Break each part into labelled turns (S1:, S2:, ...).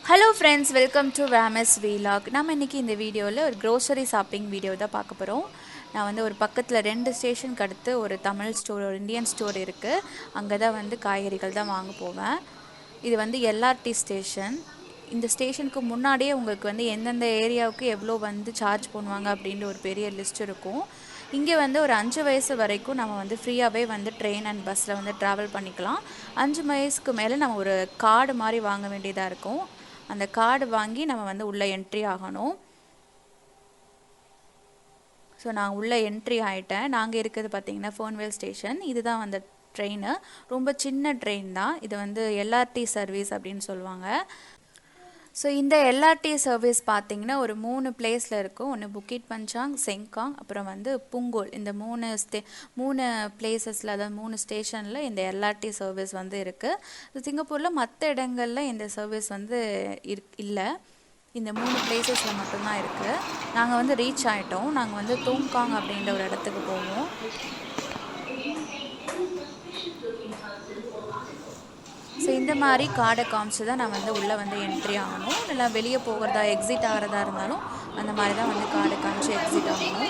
S1: Hello friends, welcome to Ramy's vlog. நம்ம இன்னைக்கு இந்த வீடியோல ஒரு grocery shopping வீடியோ தான் பார்க்க போறோம். நான் வந்து ஒரு பக்கத்துல 2 ஸ்டேஷனுக்கு அடுத்து ஒரு தமிழ் ஸ்டோர், ஒரு இந்தியன் ஸ்டோர் இருக்கு. அங்க தான் வந்து காய்கறிகள் தான் வாங்க போவேன். இது வந்து எல்ஆர்டி ஸ்டேஷன். இந்த ஸ்டேஷனுக்கு முன்னாடியே உங்களுக்கு வந்து எந்தெந்த ஏரியாவுக்கு எவ்வளோ வந்து சார்ஜ் பண்ணுவாங்க அப்படின்ற ஒரு பெரிய லிஸ்ட் இருக்கும். இங்கே வந்து ஒரு 5 வயசு வரைக்கும் நம்ம வந்து ஃப்ரீயாகவே வந்து ட்ரெயின் அண்ட் பஸ்ஸில் வந்து ட்ராவல் பண்ணிக்கலாம். 5 வயசுக்கு மேலே நம்ம ஒரு கார்டு மாதிரி வாங்க வேண்டியதாக இருக்கும். அந்த கார்டு வாங்கி நம்ம வந்து உள்ளே என்ட்ரி ஆகணும். ஸோ நான் உள்ளே என்ட்ரி ஆகிட்டேன். நாங்கள் இருக்கிறது பார்த்திங்கன்னா ஃபோன்வேல் ஸ்டேஷன். இதுதான் வந்து ட்ரெயின். ரொம்ப சின்ன ட்ரெயின் தான். இது வந்து எல்ஆர்டி சர்வீஸ் அப்படின்னு சொல்லுவாங்க. ஸோ இந்த எல்ஆர்டி சர்வீஸ் பார்த்திங்கன்னா ஒரு 3 பிளேஸில் இருக்கும். ஒன்று புக்கிட் பஞ்சாங், செங்காங், அப்புறம் வந்து புங்கோல். இந்த 3 பிளேசஸில், அதாவது 3 ஸ்டேஷனில் இந்த எல்ஆர்டி சர்வீஸ் வந்து இருக்குது. சிங்கப்பூரில் மற்ற இடங்களில் இந்த சர்வீஸ் வந்து இல்லை. இந்த 3 பிளேசஸில் மட்டும்தான் இருக்குது. நாங்கள் வந்து ரீச் ஆகிட்டோம். நாங்கள் வந்து தோங்காங் அப்படின்ற ஒரு இடத்துக்கு போவோம். ஸோ இந்த மாதிரி கார்டை காமிச்சு தான் நான் வந்து உள்ளே வந்து என்ட்ரி ஆகணும். இல்லை வெளியே போகிறதா எக்ஸிட் ஆகிறதா இருந்தாலும் அந்த மாதிரி தான் வந்து கார்டை காமிச்சு எக்ஸிட் ஆகணும்.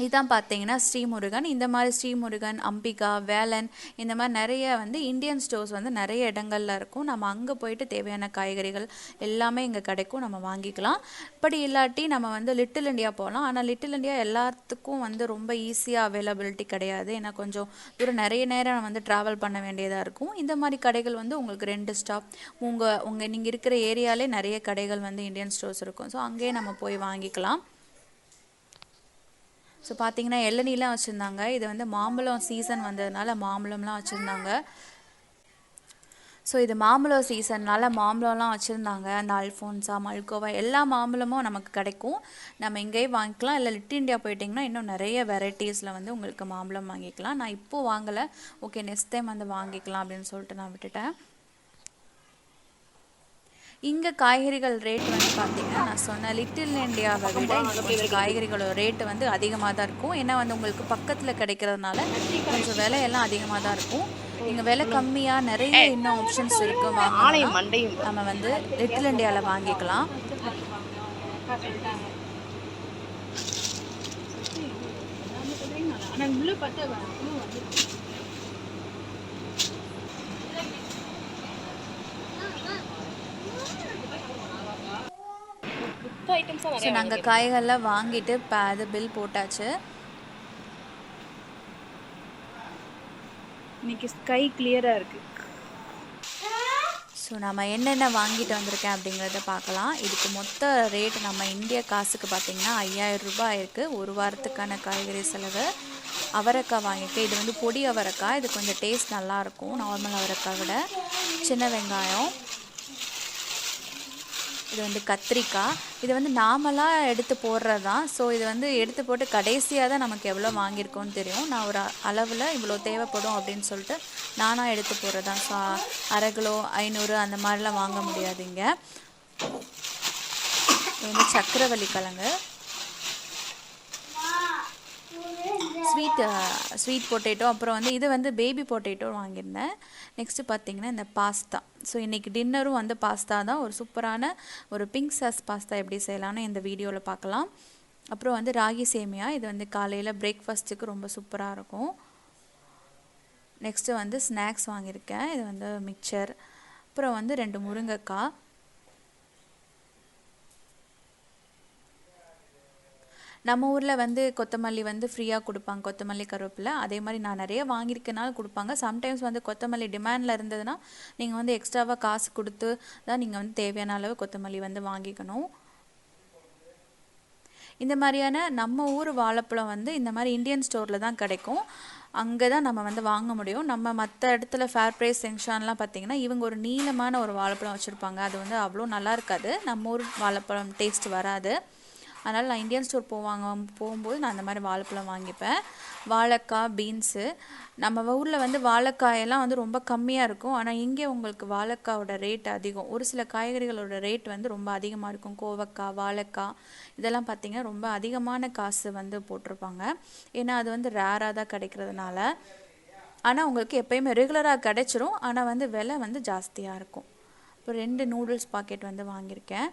S1: இதுதான் பார்த்தீங்கன்னா ஸ்ரீமுருகன். இந்த மாதிரி ஸ்ரீமுருகன், அம்பிகா, வேலன், இந்த மாதிரி நிறைய வந்து இந்தியன் ஸ்டோர்ஸ் வந்து நிறைய இடங்கள்ல இருக்கும். நம்ம அங்கே போயிட்டு தேவையான காய்கறிகள் எல்லாமே இங்கே கிடைக்கும், நம்ம வாங்கிக்கலாம். இப்படி இல்லாட்டி நம்ம வந்து லிட்டில் இண்டியா போகலாம். ஆனால் லிட்டில் இண்டியா எல்லாத்துக்கும் வந்து ரொம்ப ஈஸியாக அவைலபிலிட்டி கிடையாது. ஏன்னா கொஞ்சம் தூரம் நிறைய நேரம் வந்து ட்ராவல் பண்ண வேண்டியதாக இருக்கும். இந்த மாதிரி கடைகள் வந்து உங்களுக்கு 2 ஸ்டாப் நீங்கள் இருக்கிற ஏரியாலே நிறைய கடைகள் வந்து இந்தியன் ஸ்டோர்ஸ் இருக்கும். ஸோ அங்கேயே நம்ம போய் வாங்கிக்கலாம். ஸோ பார்த்தீங்கன்னா இளநீலாம் வச்சுருந்தாங்க. இது வந்து மாம்பழம் சீசன் வந்ததுனால மாம்பழம்லாம் வச்சுருந்தாங்க. ஸோ இது மாம்பழம் சீசன்னால் மாம்பழம்லாம் வச்சுருந்தாங்க. அந்த அல்ஃபோன்ஸா, மல்கோவா எல்லா மாம்பழமும் நமக்கு கிடைக்கும். நம்ம இங்கேயே வாங்கிக்கலாம். இல்லை லிட்டில் இண்டியா போயிட்டிங்கன்னா இன்னும் நிறைய வெரைட்டிஸில் வந்து உங்களுக்கு மாம்பழம் வாங்கிக்கலாம். நான் இப்போது வாங்கலை. ஓகே, நெக்ஸ்ட் டைம் வந்து வாங்கிக்கலாம் அப்படின்னு சொல்லிட்டு நான் விட்டுட்டேன். இங்கே காய்கறிகள் ரேட் வந்து பார்த்திங்கன்னா நான் சொன்ன லிட்டில் இண்டியாவை விட கொஞ்சம் காய்கறிகளோட ரேட்டு வந்து அதிகமாக தான் இருக்கும். ஏன்னா வந்து உங்களுக்கு பக்கத்தில் கிடைக்கிறதுனால கொஞ்சம் விலையெல்லாம் அதிகமாக தான் இருக்கும். இங்கே விலை கம்மியாக நிறைய இன்னும் ஆப்ஷன்ஸ் இருக்குது. நம்ம வந்து லிட்டில் இண்டியாவில் வாங்கிக்கலாம். ஸோ நாங்கள் காய்கறிலாம் வாங்கிட்டு அது பில் போட்டாச்சு.
S2: இன்னைக்கு ஸ்கை கிளியராக இருக்குது.
S1: ஸோ நம்ம என்னென்ன வாங்கிட்டு வந்திருக்கேன் அப்படிங்கிறத பார்க்கலாம். இதுக்கு மொத்த ரேட் நம்ம இந்திய காசுக்கு பார்த்திங்கன்னா 5000 ரூபாய் இருக்குது. ஒரு வாரத்துக்கான காய்கறி செலவு. அவரைக்காய் வாங்கியிருக்கேன். இது வந்து பொடி அவரைக்காய். இது கொஞ்சம் டேஸ்ட் நல்லாயிருக்கும் நார்மல் அவரைக்காய் விட. சின்ன வெங்காயம், இது வந்து கத்திரிக்காய். இது வந்து நாமளாக எடுத்து போடுறது தான். ஸோ இது வந்து எடுத்து போட்டு கடைசியாக தான் நமக்கு எவ்வளோ வாங்கியிருக்கோன்னு தெரியும். நான் ஒரு அளவில் இவ்வளோ தேவைப்படும் அப்படின்னு சொல்லிட்டு நானாக எடுத்து போடுறது தான். ஸோ 1/2 கிலோ 500 அந்த மாதிரிலாம் வாங்க முடியாதுங்க. இது வந்து சக்கரவள்ளி கிழங்கு, ஸ்வீட் பொட்டேட்டோ, அப்புறம் வந்து இது வந்து பேபி பொட்டேட்டோ வாங்கியிருந்தேன். நெக்ஸ்ட்டு பார்த்திங்கன்னா இந்த பாஸ்தா. ஸோ இன்றைக்கி டின்னரும் வந்து பாஸ்தா தான். ஒரு சூப்பரான ஒரு பிங்க் சாஸ் பாஸ்தா எப்படி செய்யலான்னு இந்த வீடியோவில் பார்க்கலாம். அப்புறம் வந்து ராகி சேமியா. இது வந்து காலையில் பிரேக்ஃபாஸ்ட்டுக்கு ரொம்ப சூப்பராக இருக்கும். நெக்ஸ்ட்டு வந்து ஸ்நாக்ஸ் வாங்கியிருக்கேன். இது வந்து மிக்சர், அப்புறம் வந்து 2 முருங்கைக்காய், நம்ம ஊரில் வந்து கொத்தமல்லி வந்து ஃப்ரீயாக கொடுப்பாங்க, கொத்தமல்லி கருவேப்பிலை. அதே மாதிரி நான் நிறைய வாங்கியிருக்கனால கொடுப்பாங்க. சம்டைம்ஸ் வந்து கொத்தமல்லி டிமாண்டில் இருந்ததுன்னா நீங்கள் வந்து எக்ஸ்ட்ராவாக காசு கொடுத்து தான் நீங்கள் வந்து தேவையான அளவு கொத்தமல்லி வந்து வாங்கிக்கணும். இந்த மாதிரியான நம்ம ஊர் வாழைப்பழம் வந்து இந்த மாதிரி இந்தியன் ஸ்டோரில் தான் கிடைக்கும். அங்கே தான் நம்ம வந்து வாங்க முடியும். நம்ம மற்ற இடத்துல ஃபேர் ப்ரைஸ் செங்ஷான்லாம் பார்த்திங்கன்னா இவங்க ஒரு நீளமான ஒரு வாழைப்பழம் வச்சுருப்பாங்க. அது வந்து அவ்வளோ நல்லா இருக்காது. நம்ம ஊர் வாழைப்பழம் டேஸ்ட் வராது. அதனால் நான் இந்தியன் ஸ்டோர் போகும்போது நான் அந்த மாதிரி வாழைப்பழம் வாங்கிப்பேன். வாழைக்காய், பீன்ஸு. நம்ம ஊரில் வந்து வாழைக்காயெல்லாம் வந்து ரொம்ப கம்மியாக இருக்கும். ஆனால் இங்கே உங்களுக்கு வாழைக்காயோட ரேட் அதிகம். ஒரு சில காய்கறிகளோட ரேட் வந்து ரொம்ப அதிகமாக இருக்கும். கோவக்காய், வாழைக்காய் இதெல்லாம் பார்த்திங்கன்னா ரொம்ப அதிகமான காசு வந்து போட்டிருப்பாங்க. ஏன்னா அது வந்து ரேராக தான் கிடைக்கிறதுனால. ஆனால் உங்களுக்கு எப்போயுமே ரெகுலராக கிடச்சிரும். ஆனால் வந்து விலை வந்து ஜாஸ்தியாக இருக்கும். இப்போ 2 நூடுல்ஸ் பாக்கெட் வந்து வாங்கியிருக்கேன்.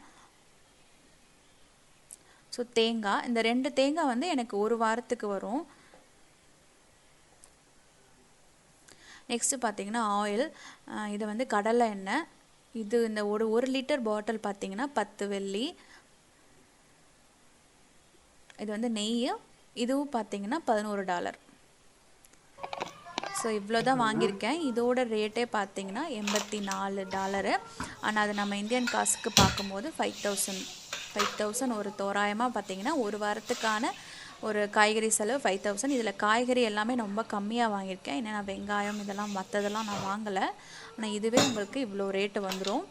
S1: ஸோ தேங்காய், இந்த 2 தேங்காய் வந்து எனக்கு 1 வாரத்துக்கு வரும். நெக்ஸ்ட்டு பார்த்தீங்கன்னா ஆயில், இது வந்து கடலை எண்ணெய். இது இந்த ஒரு லிட்டர் பாட்டில் பார்த்தீங்கன்னா 10 வெள்ளி. இது வந்து நெய், இதுவும் பார்த்தீங்கன்னா $11. ஸோ இவ்வளோ தான் வாங்கியிருக்கேன். இதோட ரேட்டே பார்த்தீங்கன்னா $84. ஆனால் அது நம்ம இந்தியன் காசுக்கு பார்க்கும்போது 5000 ஒரு தோராயமாக பார்த்தீங்கன்னா ஒரு வாரத்துக்கான ஒரு காய்கறி செலவு 5000. இதில் காய்கறி எல்லாமே ரொம்ப கம்மியாக வாங்கியிருக்கேன். ஏன்னா நான் வெங்காயம் இதெல்லாம் மற்றதெல்லாம் நான் வாங்கலை. ஆனால் இதுவே உங்களுக்கு இவ்வளோ ரேட்டு வந்துடும்.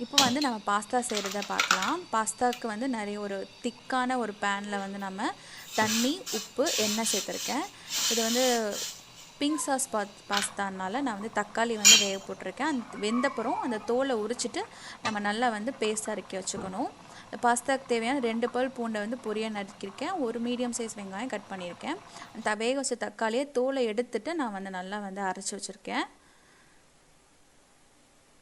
S1: இப்போ வந்து நம்ம பாஸ்தா செய்கிறத பார்க்கலாம். பாஸ்தாவுக்கு வந்து நிறைய ஒரு திக்கான ஒரு பேனில் வந்து நம்ம தண்ணி, உப்பு, எண்ணெய் சேர்த்துருக்கேன். இது வந்து பிங்க் சாஸ் பாஸ்தானால நான் வந்து தக்காளி வந்து வேக போட்டிருக்கேன். அந்த வெந்தப்புறம் அந்த தோலை உரிச்சிட்டு நம்ம நல்லா வந்து பேஸ்ட் அரைக்கி வச்சுக்கணும். இந்த பாஸ்தாவுக்கு தேவையான 2 பல் பூண்டை வந்து பொரியாக நறுக்கியிருக்கேன். ஒரு மீடியம் சைஸ் வெங்காயம் கட் பண்ணியிருக்கேன். வேக வச்ச தக்காளியை தோலை எடுத்துட்டு நான் வந்து நல்லா வந்து அரைச்சி வச்சுருக்கேன்.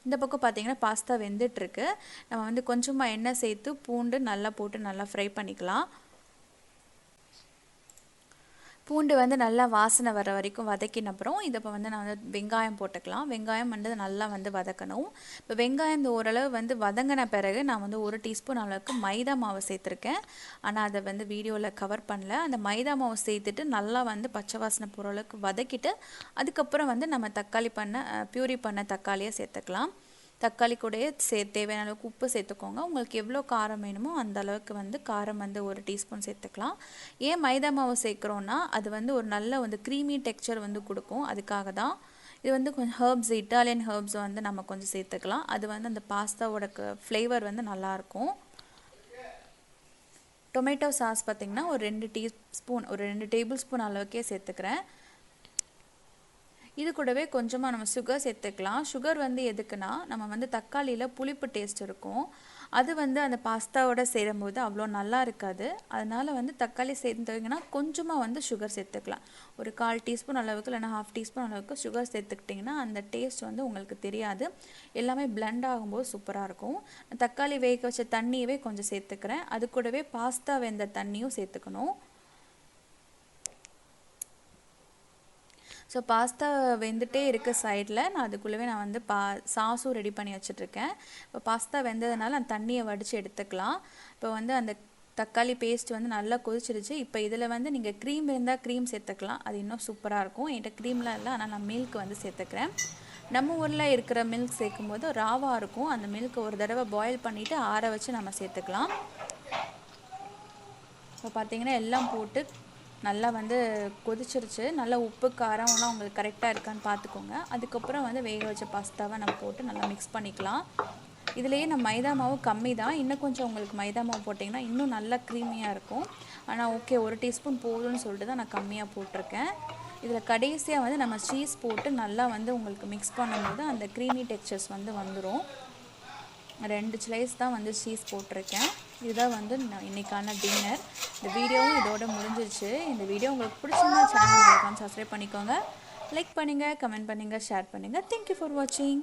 S1: இந்த பக்கம் பார்த்தீங்கன்னா பாஸ்தா வெந்துட்டுருக்கு. நம்ம வந்து கொஞ்சமாக எண்ணெய் சேர்த்து பூண்டு நல்லா போட்டு நல்லா ஃப்ரை பண்ணிக்கலாம். பூண்டு வந்து நல்லா வாசனை வர வரைக்கும் வதக்கின அப்புறம் இதை இப்போ வந்து நான் வந்து வெங்காயம் போட்டுக்கலாம். வெங்காயம் வந்து நல்லா வந்து வதக்கணும். இப்போ வெங்காயம் இந்த ஓரளவு வந்து வதங்கின பிறகு நான் வந்து 1 டீஸ்பூன் அளவுக்கு மைதா மாவு சேர்த்துருக்கேன். ஆனால் அதை வந்து வீடியோவில் கவர் பண்ணல. அந்த மைதா மாவு சேர்த்துட்டு நல்லா வந்து பச்சை வாசனை போகிற அளவுக்கு வதக்கிட்டு அதுக்கப்புறம் வந்து நம்ம பியூரி பண்ண தக்காளியை சேர்த்துக்கலாம். தக்காளி கூடயே தேவையான அளவுக்கு உப்பு சேர்த்துக்கோங்க. உங்களுக்கு எவ்வளோ காரம் வேணுமோ அந்த அளவுக்கு வந்து காரம் வந்து 1 டீஸ்பூன் சேர்த்துக்கலாம். ஏன் மைதா மாவு சேர்க்குறோன்னா அது வந்து ஒரு நல்ல வந்து க்ரீமி டெக்ஸ்சர் வந்து கொடுக்கும். அதுக்காக தான். இது வந்து கொஞ்சம் ஹர்ப்ஸ், இட்டாலியன் ஹர்ப்ஸ் வந்து நம்ம கொஞ்சம் சேர்த்துக்கலாம். அது வந்து அந்த பாஸ்தாவோட ஃப்ளேவர் வந்து நல்லாயிருக்கும். டொமேட்டோ சாஸ் பார்த்திங்கன்னா ஒரு 2 டேபிள் ஸ்பூன் அளவுக்கே சேர்த்துக்கிறேன். இது கூடவே கொஞ்சமாக நம்ம சுகர் சேர்த்துக்கலாம். சுகர் வந்து எதுக்குன்னா நம்ம வந்து தக்காளியில் புளிப்பு டேஸ்ட் இருக்கும். அது வந்து அந்த பாஸ்தாவோட சேரும்போது அவ்வளோ நல்லா இருக்காது. அதனால் வந்து தக்காளி சேர்த்துக்கிங்கன்னா கொஞ்சமாக வந்து சுகர் சேர்த்துக்கலாம். ஒரு 1/4 டீஸ்பூன் அளவுக்கு இல்லைனா 1/2 டீஸ்பூன் அளவுக்கு சுகர் சேர்த்துக்கிட்டிங்கன்னா அந்த டேஸ்ட் வந்து உங்களுக்கு தெரியாது. எல்லாமே பிளெண்ட் ஆகும்போது சூப்பராக இருக்கும். தக்காளி வேக வச்ச தண்ணியவே கொஞ்சம் சேர்த்துக்கிறேன். அது கூடவே பாஸ்தா வெந்த தண்ணியும் சேர்த்துக்கணும். ஸோ பாஸ்தா வெந்துட்டே இருக்க சைடில் நான் அதுக்குள்ளவே நான் வந்து சாஸும் ரெடி பண்ணி வச்சுட்ருக்கேன். இப்போ பாஸ்தா வெந்ததுனால அந்த தண்ணியை வடித்து எடுத்துக்கலாம். இப்போ வந்து அந்த தக்காளி பேஸ்ட் வந்து நல்லா கொதிச்சிருச்சு. இப்போ இதில் வந்து நீங்கள் க்ரீம் இருந்தால் க்ரீம் சேர்த்துக்கலாம். அது இன்னும் சூப்பராக இருக்கும். என்கிட்ட க்ரீம்லாம் இல்லை, ஆனால் நான் மில்க் வந்து சேர்த்துக்கிறேன். நம்ம ஊரில் இருக்கிற மில்க் சேர்க்கும்போது ராவாக இருக்கும். அந்த மில்க் ஒரு தடவை பாயில் பண்ணிவிட்டு ஆற வச்சு நம்ம சேர்த்துக்கலாம். இப்போ பார்த்திங்கன்னா எல்லாம் போட்டு நல்லா வந்து கொதிச்சிருச்சு. நல்லா உப்பு காரம்லாம் உங்களுக்கு கரெக்டாக இருக்கான்னு பார்த்துக்கோங்க. அதுக்கப்புறம் வந்து வேக வச்ச பாஸ்தாவை நம்ம போட்டு நல்லா மிக்ஸ் பண்ணிக்கலாம். இதுலேயே நம்ம மைதா மாவு கம்மி தான். இன்னும் கொஞ்சம் உங்களுக்கு மைதா மாவு போட்டிங்கன்னா இன்னும் நல்லா க்ரீமியாக இருக்கும். ஆனால் ஓகே 1 டீஸ்பூன் போதும்னு சொல்லிட்டு தான் நான் கம்மியாக போட்டிருக்கேன். இதில் கடைசியாக வந்து நம்ம சீஸ் போட்டு நல்லா வந்து உங்களுக்கு மிக்ஸ் பண்ணும்போது அந்த க்ரீமி டெக்ஸ்சர்ஸ் வந்து வந்துடும். 2 ஸ்லைஸ் தான் வந்து சீஸ் போட்டிருக்கேன். இதுதான் வந்து இன்றைக்கான டின்னர். இந்த வீடியோவும் இதோட முடிஞ்சிருச்சு. இந்த வீடியோ உங்களுக்கு பிடிச்சிருந்தா சேனல் மறக்காம சப்ஸ்கிரைப் பண்ணிக்கோங்க. லைக் பண்ணுங்கள், கமெண்ட் பண்ணுங்கள், ஷேர் பண்ணுங்கள். தேங்க்யூ ஃபார் வாட்சிங்.